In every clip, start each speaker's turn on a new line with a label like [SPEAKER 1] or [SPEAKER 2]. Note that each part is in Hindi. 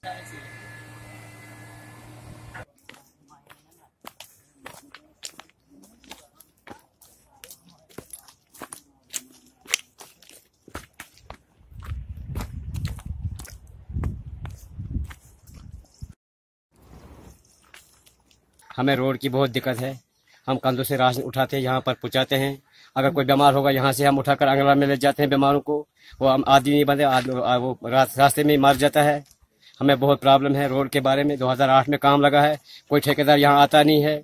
[SPEAKER 1] हमें रोड की बहुत दिक्कत है। हम कंधों से राशन उठाते हैं, यहाँ पर पहुँचाते हैं। अगर कोई बीमार होगा यहाँ से हम उठाकर अंगला में ले जाते हैं बीमारों को। वो हम आदमी नहीं बनते, वो रास्ते में मर जाता है। हमें बहुत प्रॉब्लम है रोड के बारे में। 2008 में काम लगा है, कोई ठेकेदार यहाँ आता नहीं है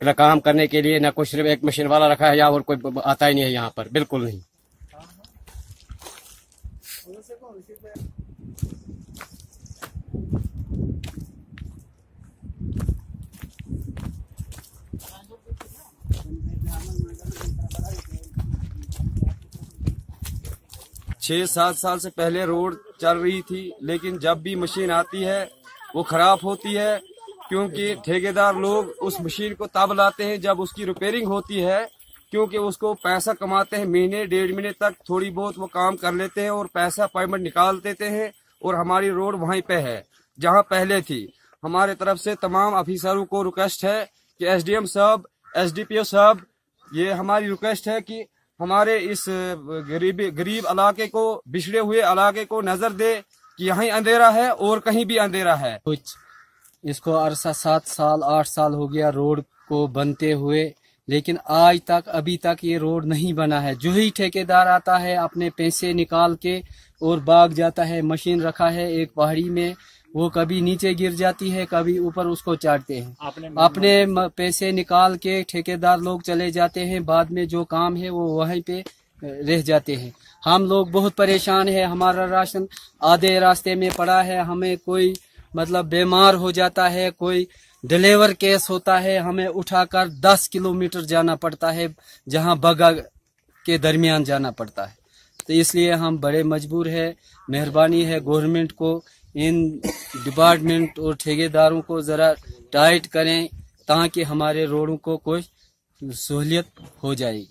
[SPEAKER 1] न काम करने के लिए, न कुछ। सिर्फ एक मशीन वाला रखा है यहाँ, और कोई आता ही नहीं है यहाँ पर, बिल्कुल नहीं।
[SPEAKER 2] 6-7 साल से पहले रोड चल रही थी, लेकिन जब भी मशीन आती है वो खराब होती है, क्योंकि ठेकेदार लोग उस मशीन को तब लाते हैं जब उसकी रिपेयरिंग होती है, क्योंकि उसको पैसा कमाते हैं। महीने 1.5 महीने तक थोड़ी बहुत वो काम कर लेते हैं और पैसा पेमेंट निकाल देते हैं। और हमारी रोड वहीं पे है जहां पहले थी। हमारे तरफ से तमाम ऑफिसरों को रिक्वेस्ट है कि एसडीएम साहब, एसडीपीओ साहब, ये हमारी रिक्वेस्ट है कि हमारे इस गरीब इलाके को, बिछड़े हुए इलाके को नजर दे कि यहीं अंधेरा है और कहीं भी अंधेरा है।
[SPEAKER 3] कुछ इसको अरसा 7 साल 8 साल हो गया रोड को बनते हुए, लेकिन आज तक अभी तक ये रोड नहीं बना है। जो ही ठेकेदार आता है अपने पैसे निकाल के और भाग जाता है। मशीन रखा है एक पहाड़ी में, वो कभी नीचे गिर जाती है, कभी ऊपर उसको चाटते हैं। अपने पैसे निकाल के ठेकेदार लोग चले जाते हैं। बाद में जो काम है वो वहीं पे रह जाते हैं। हम लोग बहुत परेशान है। हमारा राशन आधे रास्ते में पड़ा है। हमें कोई मतलब बीमार हो जाता है, कोई डिलीवर केस होता है, हमें उठाकर 10 किलोमीटर जाना पड़ता है, जहां बगा के दरमियान जाना पड़ता है। तो इसलिए हम बड़े मजबूर है। मेहरबानी है गवर्नमेंट को, इन डिपार्टमेंट और ठेकेदारों को जरा टाइट करें ताकि हमारे रोडों को कोई सहूलियत हो जाएगी।